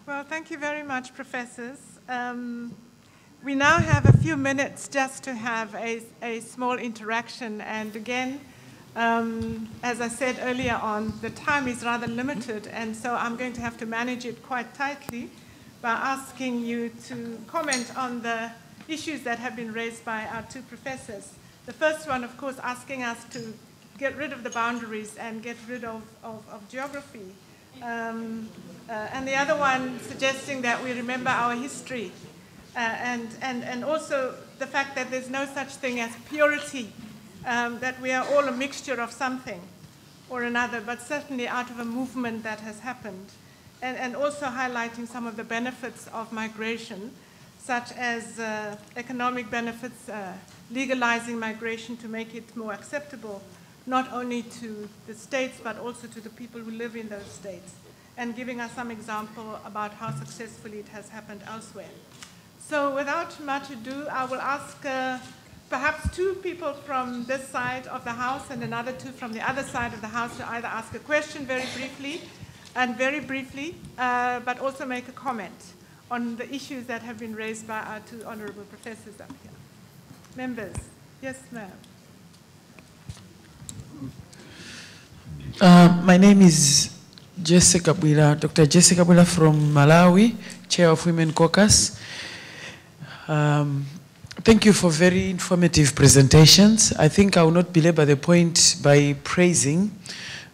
Well, thank you very much, professors. We now have a few minutes just to have a small interaction. And again, as I said earlier on, the time is rather limited, and so I'm going to have to manage it quite tightly by asking you to comment on the issues that have been raised by our two professors. The first one, of course, asking us to get rid of the boundaries and get rid of geography. And the other one suggesting that we remember our history and also the fact that there's no such thing as purity, that we are all a mixture of something or another, but certainly out of a movement that has happened. And also highlighting some of the benefits of migration, such as economic benefits, legalizing migration to make it more acceptable, not only to the states, but also to the people who live in those states, and giving us some example about how successfully it has happened elsewhere. So without much ado, I will ask perhaps two people from this side of the House and another two from the other side of the House to either ask a question very briefly, but also make a comment on the issues that have been raised by our two honorable professors up here. Members, yes, ma'am. My name is Jessica Bwila, Dr. Jessica Bwila from Malawi, Chair of Women Caucus. Thank you for very informative presentations. I think I will not belabor the point by praising,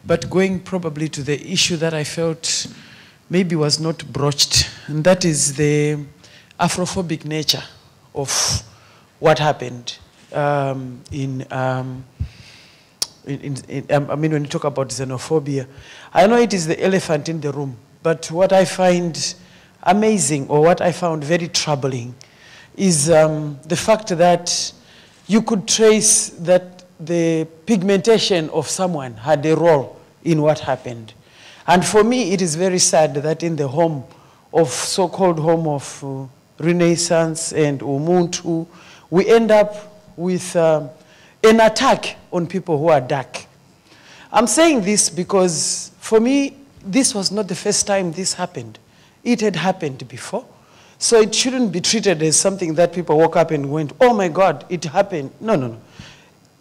but going probably to the issue that I felt maybe was not broached, and that is the Afrophobic nature of what happened I mean, when you talk about xenophobia, I know it is the elephant in the room, but what I find amazing, or what I found very troubling, is the fact that you could trace that the pigmentation of someone had a role in what happened. And for me, it is very sad that in the home of, so-called home of Renaissance and Umuntu, we end up with an attack on people who are dark. I'm saying this because, for me, this was not the first time this happened. It had happened before. So it shouldn't be treated as something that people woke up and went, oh my God, it happened. No, no,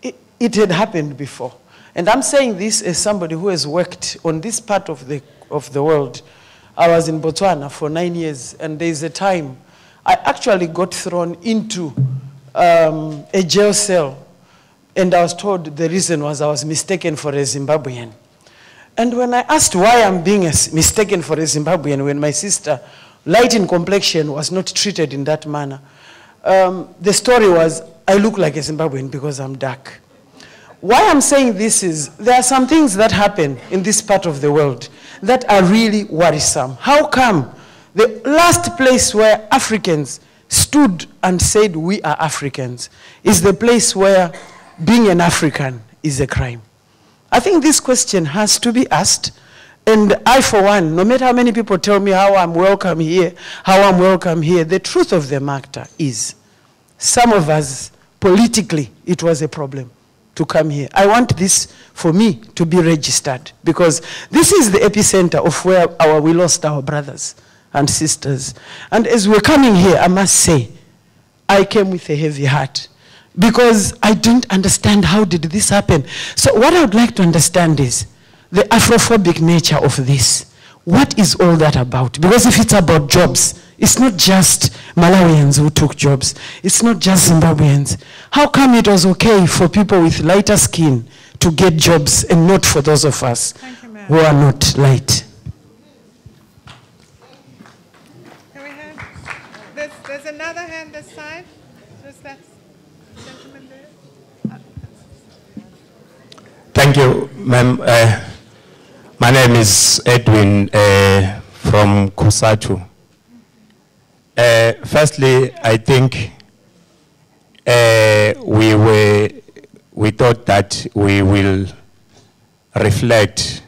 no. It had happened before. And I'm saying this as somebody who has worked on this part of the world. I was in Botswana for 9 years, and there's a time I actually got thrown into a jail cell, and I was told the reason was I was mistaken for a Zimbabwean. And when I asked why I'm being mistaken for a Zimbabwean when my sister, light in complexion, was not treated in that manner, the story was, I look like a Zimbabwean because I'm dark. Why I'm saying this is, there are some things that happen in this part of the world that are really worrisome. How come the last place where Africans stood and said we are Africans is the place where being an African is a crime? I think this question has to be asked. And I, for one, no matter how many people tell me how I'm welcome here, the truth of the matter is, some of us, politically, it was a problem to come here. I want this, for me, to be registered, because this is the epicenter of where we lost our brothers and sisters. And as we're coming here, I must say, I came with a heavy heart, because I didn't understand how did this happen. So what I would like to understand is the Afrophobic nature of this. What is all that about? Because if it's about jobs, it's not just Malawians who took jobs. It's not just Zimbabweans. How come it was okay for people with lighter skin to get jobs and not for those of us who are not light? Can we have, there's another hand this side. Just that gentleman there. Thank you, ma'am. My name is Edwin from Kusatu. Firstly, I think we thought that we will reflect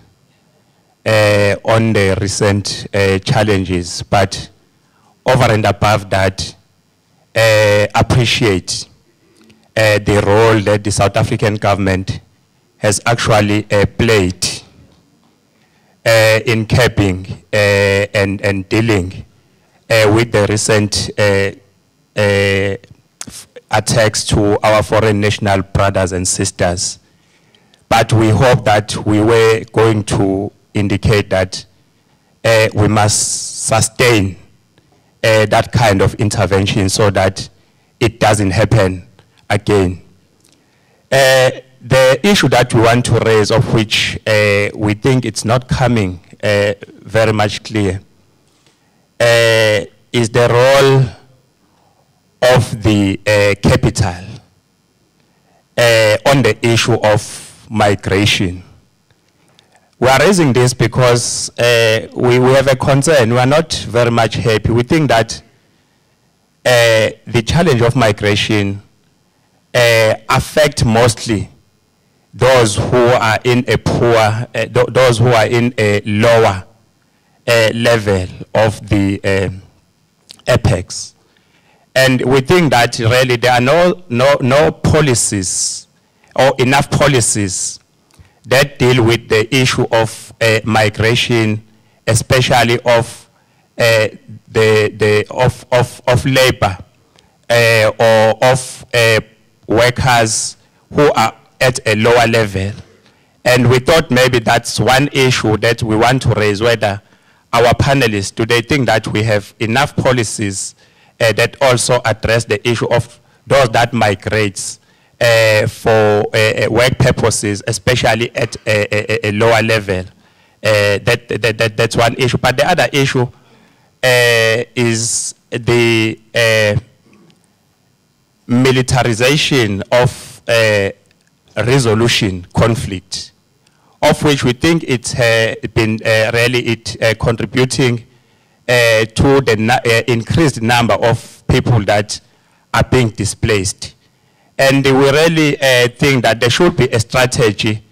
on the recent challenges, but over and above that, appreciate the role that the South African government has actually played in capping and dealing with the recent attacks to our foreign national brothers and sisters. But we hope that we were going to indicate that we must sustain that kind of intervention so that it doesn't happen again. The issue that we want to raise, of which we think it's not coming very much clear, is the role of the capital on the issue of migration. We are raising this because we have a concern. We are not very much happy. We think that the challenge of migration affect mostly those who are in a poor, those who are in a lower level of the apex. And we think that really there are no policies or enough policies that deal with the issue of migration, especially of labor or of workers who are at a lower level. And we thought maybe that's one issue that we want to raise, whether our panelists, do they think that we have enough policies that also address the issue of those that migrates for work purposes, especially at a lower level. That's one issue. But the other issue is the militarization of resolution conflict, of which we think it's been really contributing to the increased number of people that are being displaced. And we really think that there should be a strategy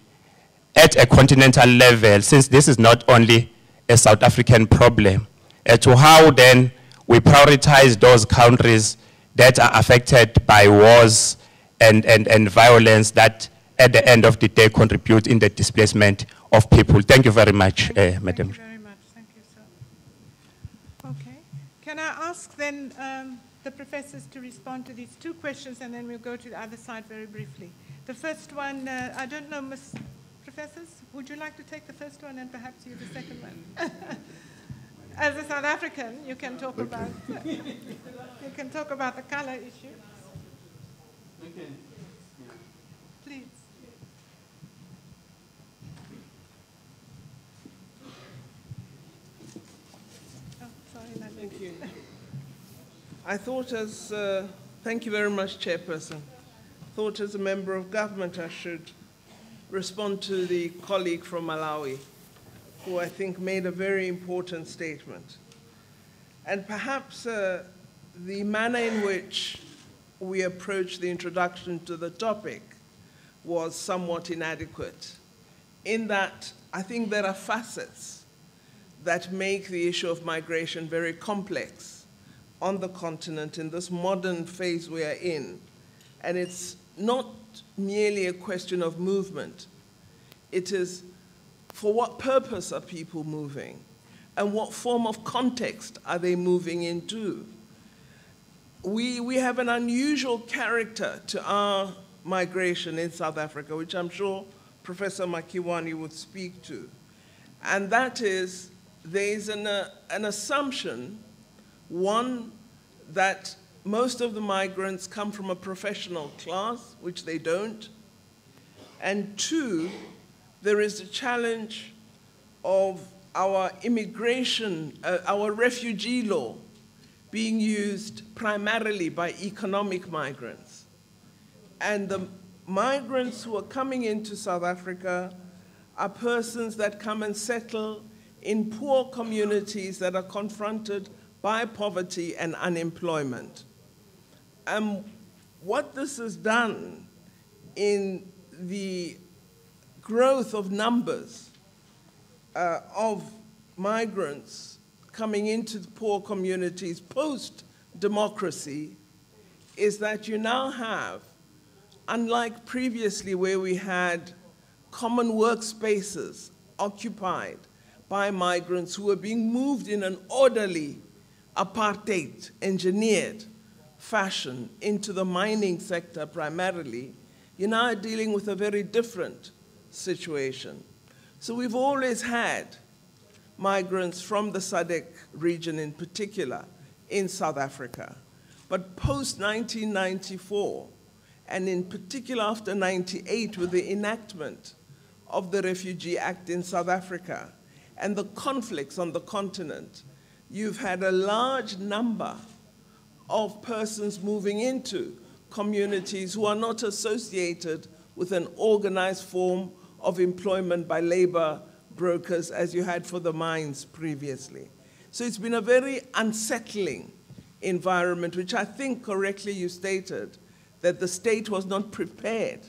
at a continental level, since this is not only a South African problem, to how then we prioritize those countries that are affected by wars and violence that at the end of the day contribute in the displacement of people. Thank you very much, Madam. Thank you very much. Thank you, sir. Okay. Can I ask then the professors to respond to these two questions, and then we'll go to the other side very briefly. The first one, I don't know, Ms. Professors, would you like to take the first one and perhaps you the second one? As a South African, you can talk about the color issue. Okay. Please. Oh, sorry, thank you. I thought thank you very much, Chairperson. Thought as a member of government I should respond to the colleague from Malawi, who I think made a very important statement. And perhaps the manner in which we approached the introduction to the topic was somewhat inadequate, in that I think there are facets that make the issue of migration very complex on the continent in this modern phase we are in. And it's not merely a question of movement. It is for what purpose are people moving, and what form of context are they moving into? We have an unusual character to our migration in South Africa, which I'm sure Professor Makiwani would speak to. And that is, there is an assumption, one, that most of the migrants come from a professional class, which they don't. And two, there is the challenge of our immigration, our refugee law being used primarily by economic migrants. And the migrants who are coming into South Africa are persons that come and settle in poor communities that are confronted by poverty and unemployment. What this has done in the growth of numbers of migrants coming into the poor communities post-democracy is that you now have, unlike previously where we had common workspaces occupied by migrants who were being moved in an orderly, apartheid, engineered fashion into the mining sector primarily, you're now dealing with a very different situation. So we've always had migrants from the SADC region in particular in South Africa. But post-1994, and in particular after 98 with the enactment of the Refugee Act in South Africa and the conflicts on the continent, you've had a large number of persons moving into communities who are not associated with an organized form of employment by labor brokers as you had for the mines previously. So it's been a very unsettling environment, which I think correctly you stated that the state was not prepared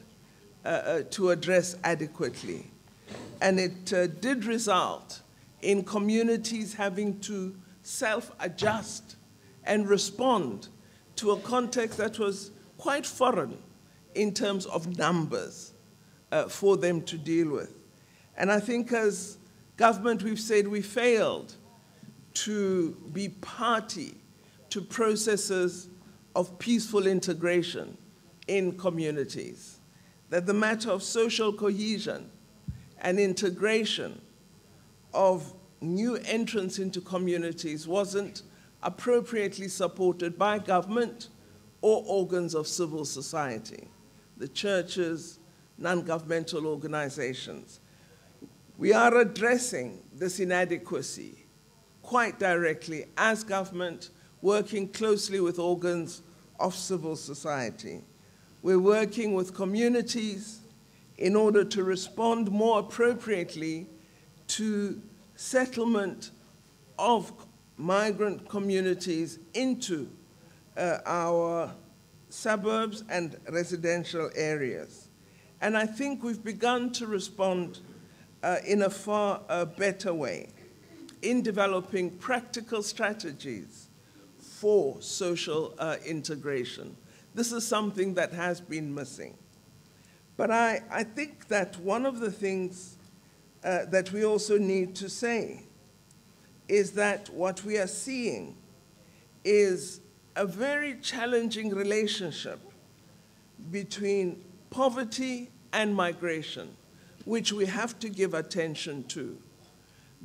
to address adequately. And it did result in communities having to self-adjust and respond to a context that was quite foreign in terms of numbers for them to deal with. And I think as government, we've said we failed to be party to processes of peaceful integration in communities, that the matter of social cohesion and integration of new entrants into communities wasn't appropriately supported by government or organs of civil society, the churches, non-governmental organizations. We are addressing this inadequacy quite directly as government, working closely with organs of civil society. We're working with communities in order to respond more appropriately to settlement of migrant communities into our suburbs and residential areas. And I think we've begun to respond in a far better way in developing practical strategies for social integration. This is something that has been missing. But I think that one of the things that we also need to say is that what we are seeing is a very challenging relationship between poverty and migration, which we have to give attention to,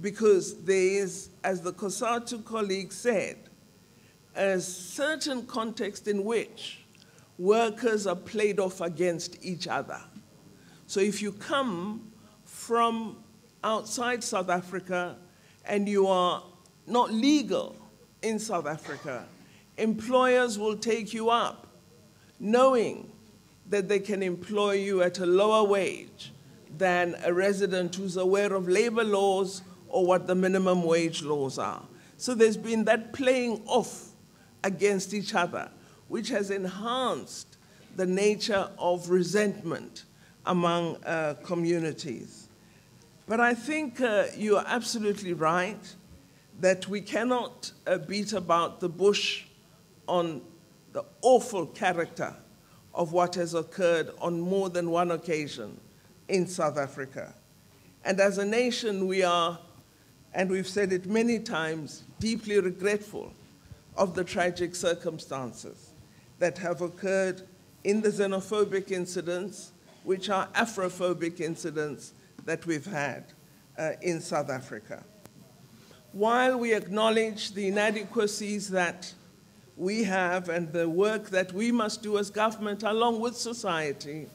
because there is, as the COSATU colleague said, a certain context in which workers are played off against each other. So if you come from outside South Africa and you are not legal in South Africa, employers will take you up, knowing that they can employ you at a lower wage than a resident who's aware of labor laws or what the minimum wage laws are. So there's been that playing off against each other, which has enhanced the nature of resentment among communities. But I think you are absolutely right that we cannot beat about the bush on the awful character of what has occurred on more than one occasion in South Africa. And as a nation, we are, and we've said it many times, deeply regretful of the tragic circumstances that have occurred in the xenophobic incidents, which are Afrophobic incidents that we've had in South Africa. While we acknowledge the inadequacies that we have and the work that we must do as government along with society,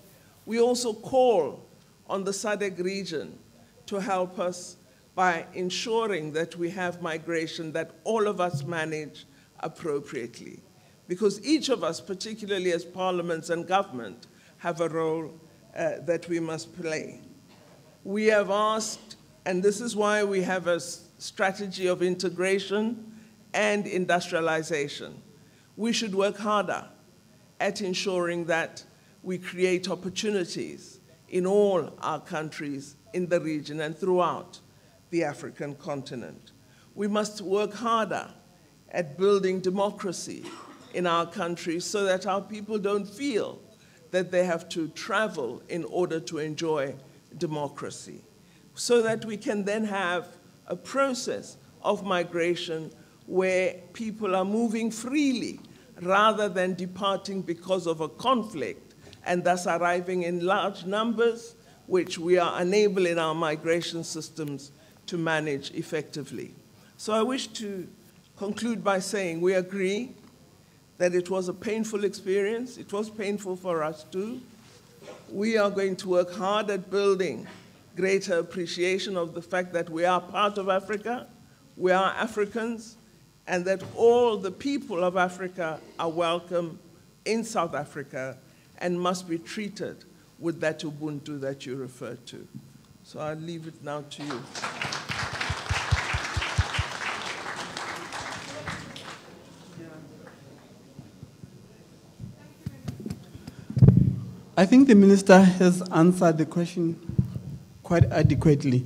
we also call on the SADC region to help us by ensuring that we have migration that all of us manage appropriately. Because each of us, particularly as parliaments and government, have a role that we must play. We have asked, and this is why we have a strategy of integration and industrialization. We should work harder at ensuring that we create opportunities in all our countries in the region and throughout the African continent. We must work harder at building democracy in our countries so that our people don't feel that they have to travel in order to enjoy democracy, so that we can then have a process of migration where people are moving freely rather than departing because of a conflict and thus arriving in large numbers, which we are unable in our migration systems to manage effectively. So I wish to conclude by saying we agree that it was a painful experience. It was painful for us too. We are going to work hard at building greater appreciation of the fact that we are part of Africa, we are Africans, and that all the people of Africa are welcome in South Africa and must be treated with that Ubuntu that you referred to. So I'll leave it now to you. I think the minister has answered the question quite adequately.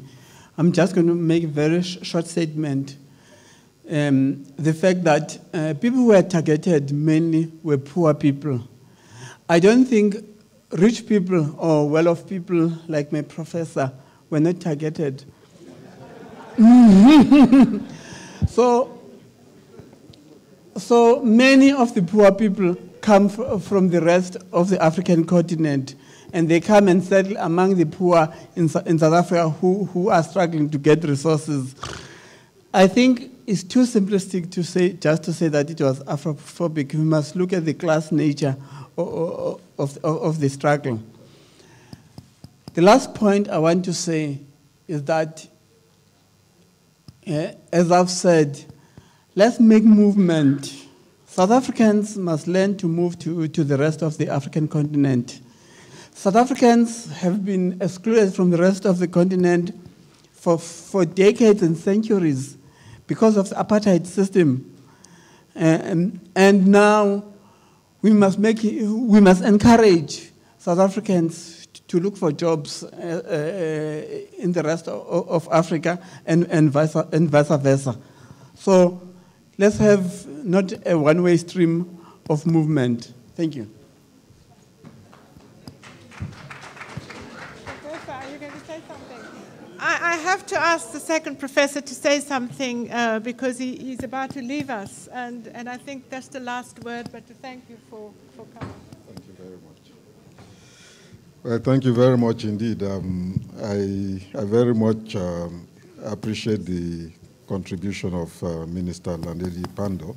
I'm just going to make a very short statement. The fact that people who were targeted mainly were poor people. I don't think rich people or well-off people like my professor were not targeted. So many of the poor people come from the rest of the African continent, and they come and settle among the poor in South Africa who are struggling to get resources. I think it's too simplistic to say, just to say that it was Afrophobic. We must look at the class nature of the struggle. The last point I want to say is that, as I've said, let's make movement. South Africans must learn to move to the rest of the African continent. South Africans have been excluded from the rest of the continent for decades and centuries because of the apartheid system. And now we must encourage South Africans to look for jobs in the rest of Africa and vice versa. So let's have not a one-way stream of movement. Thank you. Professor, are you going to say something? I have to ask the second professor to say something because he's about to leave us. And I think that's the last word, but to thank you for coming. Thank you very much. Well, thank you very much indeed. I very much appreciate the contribution of Minister Landeli Pando,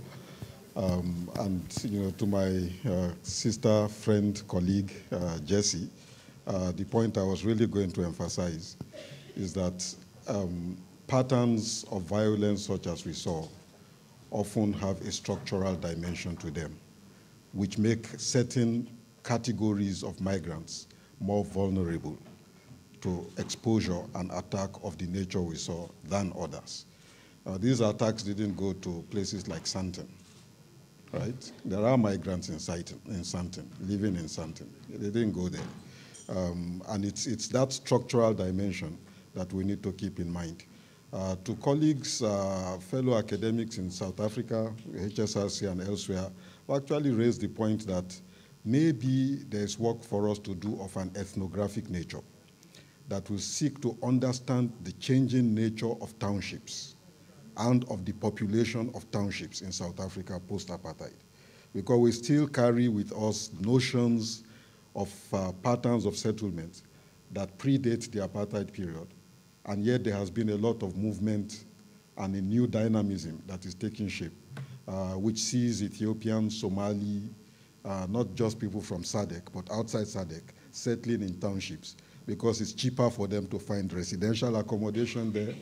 and to my sister, friend, colleague, Jessie, the point I was really going to emphasize is that patterns of violence such as we saw often have a structural dimension to them, which make certain categories of migrants more vulnerable to exposure and attack of the nature we saw than others. These attacks didn't go to places like Sandton, right? There are migrants in Sandton, living in Sandton. They didn't go there. And it's that structural dimension that we need to keep in mind. To colleagues, fellow academics in South Africa, HSRC and elsewhere, we actually raised the point that maybe there's work for us to do of an ethnographic nature that will seek to understand the changing nature of townships and of the population of townships in South Africa post-apartheid. Because we still carry with us notions of patterns of settlement that predate the apartheid period, and yet there has been a lot of movement and a new dynamism that is taking shape, which sees Ethiopians, Somali, not just people from SADC, but outside SADC, settling in townships because it's cheaper for them to find residential accommodation there.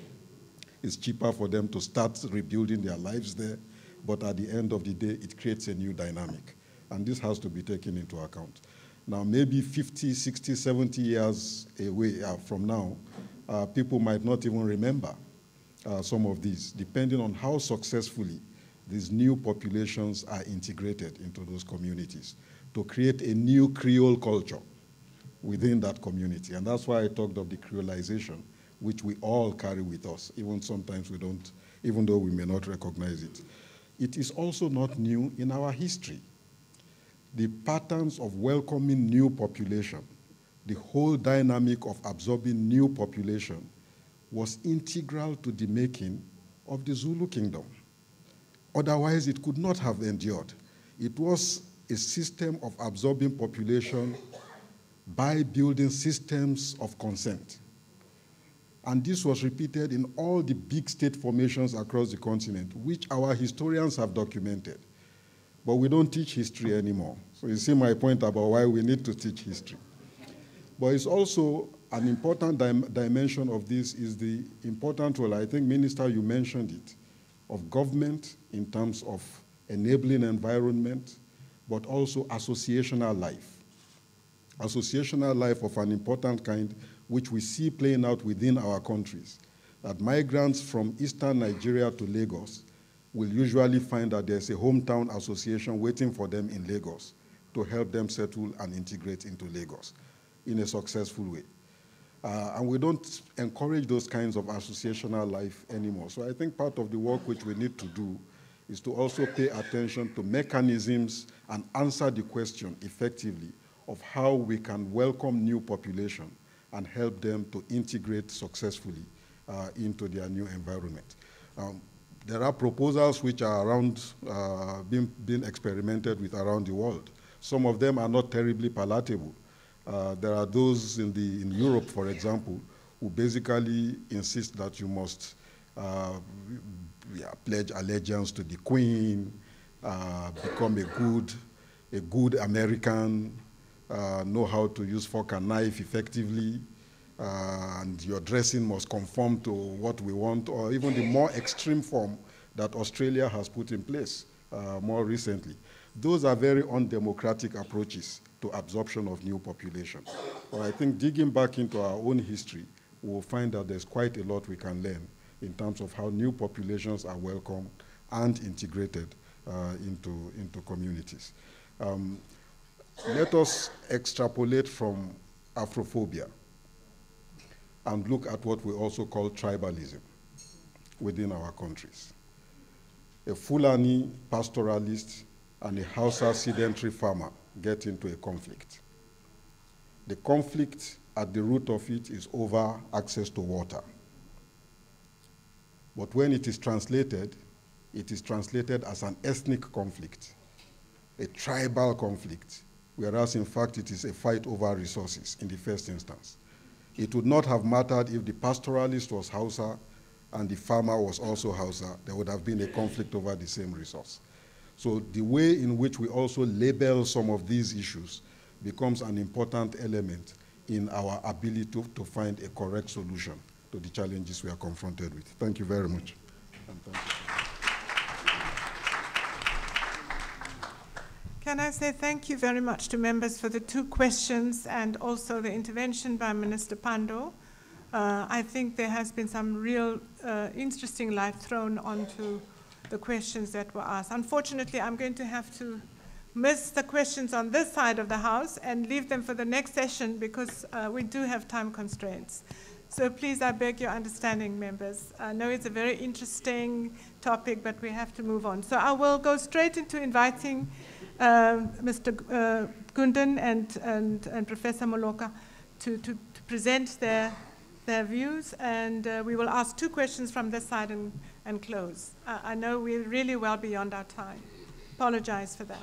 It's cheaper for them to start rebuilding their lives there, but at the end of the day, it creates a new dynamic. And this has to be taken into account. Now, maybe 50, 60, 70 years away from now, people might not even remember some of these, depending on how successfully these new populations are integrated into those communities to create a new Creole culture within that community. And that's why I talked of the creolization, which we all carry with us, even sometimes we don't, even though we may not recognize it. It is also not new in our history. The patterns of welcoming new population, the whole dynamic of absorbing new population was integral to the making of the Zulu kingdom. Otherwise, it could not have endured. It was a system of absorbing population by building systems of consent. And this was repeated in all the big state formations across the continent, which our historians have documented. But we don't teach history anymore. So you see my point about why we need to teach history. But it's also an important dimension of this is the important role, I think, Minister, you mentioned it, of government in terms of enabling environment, but also associational life. Associational life of an important kind, which we see playing out within our countries. That migrants from eastern Nigeria to Lagos will usually find that there's a hometown association waiting for them in Lagos to help them settle and integrate into Lagos in a successful way. And we don't encourage those kinds of associational life anymore. So I think part of the work which we need to do is to also pay attention to mechanisms and answer the question effectively of how we can welcome new population and help them to integrate successfully into their new environment. There are proposals which are around, being experimented with around the world. Some of them are not terribly palatable. There are those in Europe, for example, who basically insist that you must pledge allegiance to the Queen, become a good American, know how to use fork and knife effectively, and your dressing must conform to what we want, or even the more extreme form that Australia has put in place more recently. Those are very undemocratic approaches to absorption of new population. But I think digging back into our own history, we'll find that there's quite a lot we can learn in terms of how new populations are welcomed and integrated into communities. Let us extrapolate from Afrophobia and look at what we also call tribalism within our countries. A Fulani pastoralist and a Hausa sedentary farmer get into a conflict. The conflict at the root of it is over access to water. But when it is translated as an ethnic conflict, a tribal conflict, whereas in fact it is a fight over resources in the first instance. It would not have mattered if the pastoralist was Hausa and the farmer was also Hausa. There would have been a conflict over the same resource. So the way in which we also label some of these issues becomes an important element in our ability to find a correct solution to the challenges we are confronted with. Thank you very much. And thank you. Can I say thank you very much to members for the 2 questions and also the intervention by Minister Pandor. I think there has been some real interesting light thrown onto the questions that were asked. Unfortunately, I'm going to have to miss the questions on this side of the House and leave them for the next session because we do have time constraints. So please, I beg your understanding, members. I know it's a very interesting topic, but we have to move on. So I will go straight into inviting Mr. Gundan and Professor Moloka to present their views, and we will ask 2 questions from this side and close. I know we're really well beyond our time. Apologize for that.